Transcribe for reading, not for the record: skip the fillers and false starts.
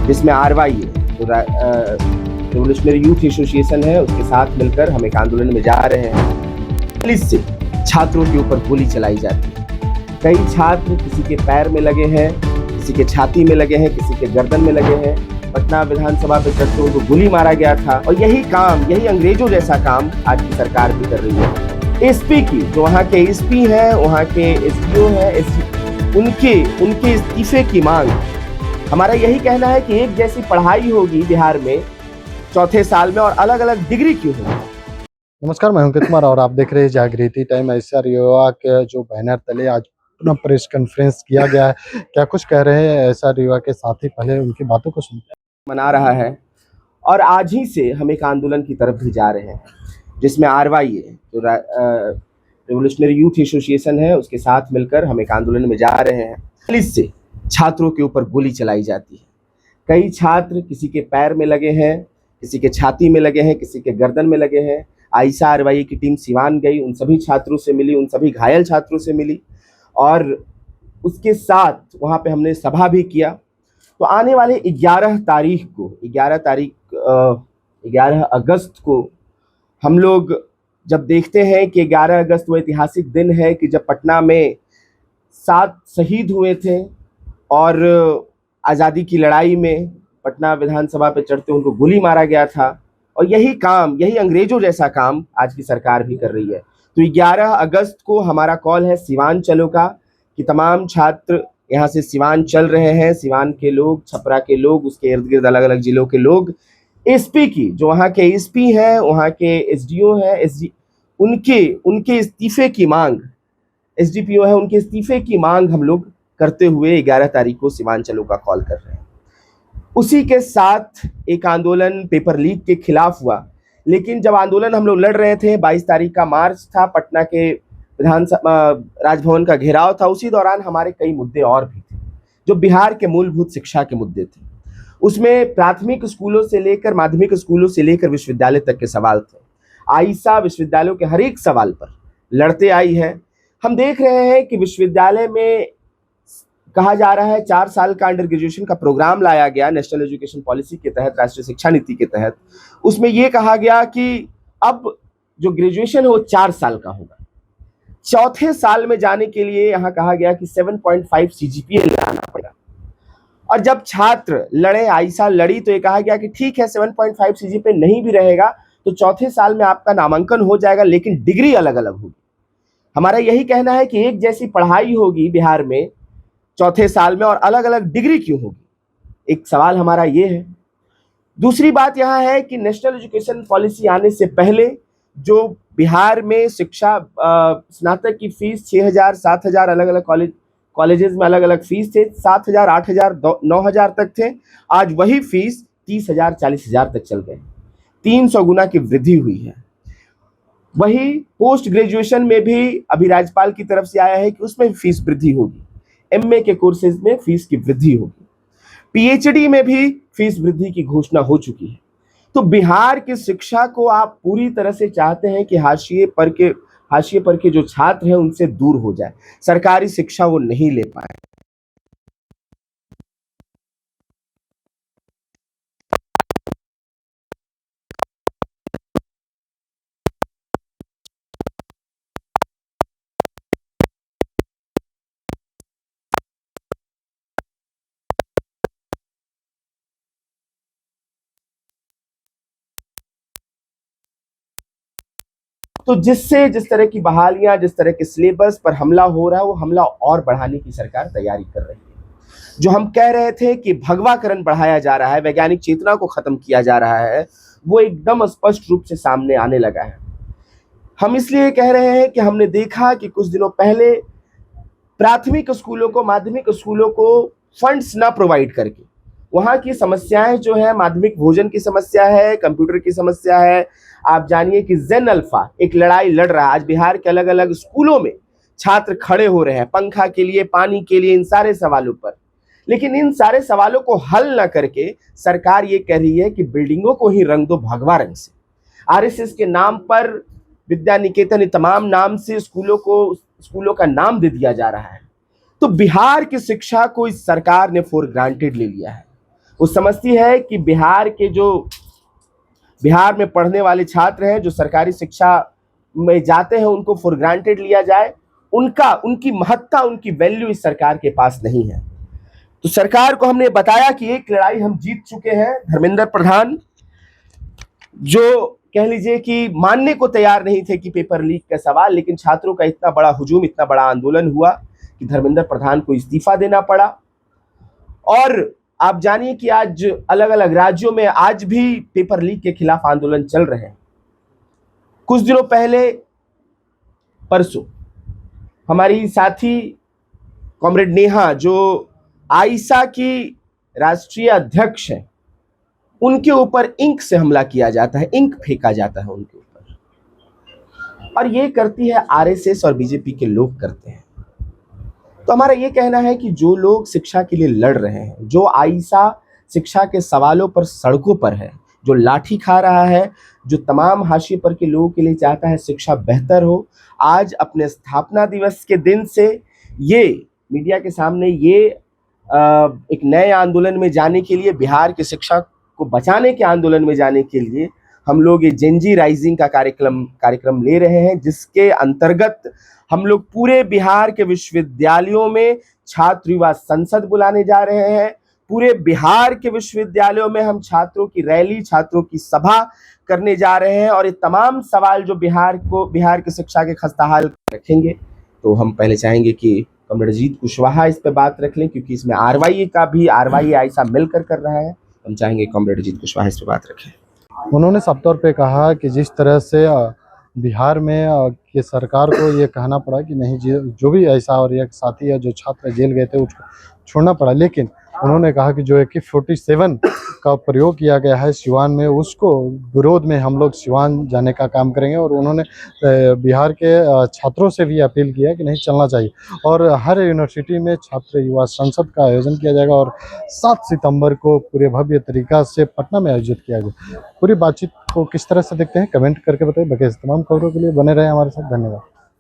जिसमें RY जो revolutionary youth association है, उसके साथ मिलकर हम एक आंदोलन में जा रहे हैं। पुलिस से छात्रों के ऊपर गोली चलाई जाती है। कई छात्र किसी के पैर में लगे हैं, किसी के छाती में लगे हैं, किसी के गर्दन में लगे हैं। पटना विधानसभा पे चढ़ते हुए गोली मारा गया था और यही अंग्रेजों जैसा काम आज की सरकार भी कर रही है। एसपी की जो वहाँ के एसपी हैं, वहाँ के एसडीओ हैं, उनके इस्तीफे की मांग। हमारा यही कहना है कि एक जैसी पढ़ाई होगी बिहार में चौथे साल में और अलग अलग डिग्री क्यों होगी। नमस्कार, मैं अंकित कुमार और आप देख रहे हैं जागृति टाइम। एसआर युवा के जो बैनर तले आज पुनः प्रेस कॉन्फ्रेंस किया गया है, क्या कुछ कह रहे हैं एसआर युवा के साथी, पहले उनकी बातों को सुनते हैं। मना रहा है और आज ही से हम एक आंदोलन की तरफ भी जा रहे हैं, जिसमें RY जो रिवोल्यूशनरी यूथ एसोसिएशन है, उसके साथ मिलकर हम एक आंदोलन में जा रहे हैं। पुलिस से छात्रों के ऊपर गोली चलाई जाती है। कई छात्र किसी के पैर में लगे हैं, किसी के छाती में लगे हैं, किसी के गर्दन में लगे हैं। आयशा RY की टीम सिवान गई, उन सभी छात्रों से मिली, उन सभी घायल छात्रों से मिली और उसके साथ वहाँ पे हमने सभा भी किया। तो आने वाले 11 अगस्त को हम लोग जब देखते हैं कि 11 अगस्त वो ऐतिहासिक दिन है कि जब पटना में 7 शहीद हुए थे और आज़ादी की लड़ाई में पटना विधानसभा पे चढ़ते उनको गोली मारा गया था और यही अंग्रेजों जैसा काम आज की सरकार भी कर रही है। तो 11 अगस्त को हमारा कॉल है सिवान चलो का, कि तमाम छात्र यहाँ से सिवान चल रहे हैं। सिवान के लोग, छपरा के लोग, उसके इर्द गिर्द अलग अलग जिलों के लोग, एसपी की जो वहाँ के एसपी हैं, वहाँ के एसडीओ हैं, उनके इस्तीफे की मांग, एसडीपीओ है, उनके इस्तीफे की मांग हम लोग करते हुए 11 तारीख को सिवान चलो का कॉल कर रहे हैं। उसी के साथ एक आंदोलन पेपर लीक के खिलाफ हुआ, लेकिन जब आंदोलन हम लोग लड़ रहे थे, 22 तारीख का मार्च था, पटना के राजभवन का घेराव था, उसी दौरान हमारे कई मुद्दे और भी थे जो बिहार के मूलभूत शिक्षा के मुद्दे थे। उसमें प्राथमिक स्कूलों से लेकर माध्यमिक स्कूलों से लेकर विश्वविद्यालय तक के सवाल थे। आयशा विश्वविद्यालयों के हर एक सवाल पर लड़ते आई है। हम देख रहे हैं कि विश्वविद्यालय में कहा जा रहा है 4 साल का अंडर ग्रेजुएशन का प्रोग्राम लाया गया नेशनल एजुकेशन पॉलिसी के तहत, राष्ट्रीय शिक्षा नीति के तहत। उसमें यह कहा गया कि अब जो ग्रेजुएशन है वो 4 साल का होगा। चौथे साल में जाने के लिए यहाँ कहा गया कि 7.5 CGPA लाना पड़ा। और जब छात्र लड़े, आयशा लड़ी, तो ये कहा गया कि ठीक है 7.5 CGPA नहीं भी रहेगा तो चौथे साल में आपका नामांकन हो जाएगा, लेकिन डिग्री अलग अलग होगी। हमारा यही कहना है कि एक जैसी पढ़ाई होगी बिहार में चौथे साल में और अलग अलग डिग्री क्यों होगी। एक सवाल हमारा ये है। दूसरी बात यह है कि नेशनल एजुकेशन पॉलिसी आने से पहले जो बिहार में शिक्षा स्नातक की फीस 6,000 7,000 अलग अलग कॉलेजेस में अलग अलग फीस थे, 7,000 8,000 9,000 तक थे। आज वही फीस 30,000 40,000 तक चल गए। 300 गुना की वृद्धि हुई है। वही पोस्ट ग्रेजुएशन में भी अभी राज्यपाल की तरफ से आया है कि उसमें फीस वृद्धि होगी। MA के कोर्सेज में फीस की वृद्धि होगी। PhD में भी फीस वृद्धि की घोषणा हो चुकी है। तो बिहार की शिक्षा को आप पूरी तरह से चाहते हैं कि हाशिए पर के जो छात्र हैं उनसे दूर हो जाए, सरकारी शिक्षा वो नहीं ले पाए। तो जिस तरह की बहालियां, जिस तरह के सिलेबस पर हमला हो रहा है, वो हमला और बढ़ाने की सरकार तैयारी कर रही है। जो हम कह रहे थे कि भगवाकरण बढ़ाया जा रहा है, वैज्ञानिक चेतना को खत्म किया जा रहा है, वो एकदम स्पष्ट रूप से सामने आने लगा है। हम इसलिए कह रहे हैं कि हमने देखा कि कुछ दिनों पहले प्राथमिक स्कूलों को, माध्यमिक स्कूलों को फंड्स ना प्रोवाइड करके वहाँ की समस्याएं जो है, माध्यमिक भोजन की समस्या है, कंप्यूटर की समस्या है। आप जानिए कि जेन अल्फा एक लड़ाई लड़ रहा है। आज बिहार के अलग अलग स्कूलों में छात्र खड़े हो रहे हैं पंखा के लिए, पानी के लिए, इन सारे सवालों पर। लेकिन इन सारे सवालों को हल ना करके सरकार ये कह रही है कि बिल्डिंगों को ही रंग दो भगवा रंग से। RSS के नाम पर, विद्या निकेतन, तमाम नाम से स्कूलों का नाम दे दिया जा रहा है। तो बिहार की शिक्षा को इस सरकार ने फॉर ग्रांटेड ले लिया है। वो समझती है कि बिहार में पढ़ने वाले छात्र हैं जो सरकारी शिक्षा में जाते हैं, उनको फॉर ग्रांटेड लिया जाए। उनकी महत्ता, उनकी वैल्यू इस सरकार के पास नहीं है। तो सरकार को हमने बताया कि एक लड़ाई हम जीत चुके हैं। धर्मेंद्र प्रधान जो कह लीजिए कि मानने को तैयार नहीं थे कि पेपर लीक का सवाल, लेकिन छात्रों का इतना बड़ा हुजूम, इतना बड़ा आंदोलन हुआ कि धर्मेंद्र प्रधान को इस्तीफा देना पड़ा। और आप जानिए कि आज अलग अलग राज्यों में आज भी पेपर लीक के खिलाफ आंदोलन चल रहे हैं। कुछ दिनों पहले, परसों, हमारी साथी कॉमरेड नेहा जो आईसा की राष्ट्रीय अध्यक्ष है, उनके ऊपर इंक से हमला किया जाता है, इंक फेंका जाता है उनके ऊपर, और ये करती है आरएसएस और बीजेपी के लोग करते हैं। तो हमारा ये कहना है कि जो लोग शिक्षा के लिए लड़ रहे हैं, जो आईसा शिक्षा के सवालों पर सड़कों पर है, जो लाठी खा रहा है, जो तमाम हाशिए पर के लोगों के लिए चाहता है शिक्षा बेहतर हो, आज अपने स्थापना दिवस के दिन से ये मीडिया के सामने ये एक नए आंदोलन में जाने के लिए, बिहार की शिक्षा को बचाने के आंदोलन में जाने के लिए हम लोग ये जेनजी राइजिंग का कार्यक्रम ले रहे हैं, जिसके अंतर्गत हम लोग पूरे बिहार के विश्वविद्यालयों में छात्र युवा संसद बुलाने जा रहे हैं। पूरे बिहार के विश्वविद्यालयों में हम छात्रों की रैली, छात्रों की सभा करने जा रहे हैं, और ये तमाम सवाल जो बिहार की शिक्षा के खस्ताहाल रखेंगे। तो हम पहले चाहेंगे कि कॉमरेड अजीत कुशवाहा इस पे बात रख लें, क्योंकि इसमें आरवाई आईसा मिलकर कर रहा है। हम चाहेंगे कॉमरेड अजीत कुशवाहा इस पे बात रखें। उन्होंने साफ तौर पे कहा कि जिस तरह से बिहार में कि सरकार को ये कहना पड़ा कि नहीं, जो भी ऐसा और एक साथी है जो छात्र जेल गए थे उसको छोड़ना पड़ा, लेकिन उन्होंने कहा कि जो AK-47 का प्रयोग किया गया है सिवान में, उसको विरोध में हम लोग सिवान जाने का काम करेंगे। और उन्होंने बिहार के छात्रों से भी अपील किया कि नहीं, चलना चाहिए। और हर यूनिवर्सिटी में छात्र युवा संसद का आयोजन किया जाएगा और 7 सितंबर को पूरे भव्य तरीका से पटना में आयोजित किया जाएगा। पूरी बातचीत को किस तरह से देखते हैं, कमेंट करके बताइए। बाकी तमाम खबरों के लिए बने रहे हमारे साथ। धन्यवाद।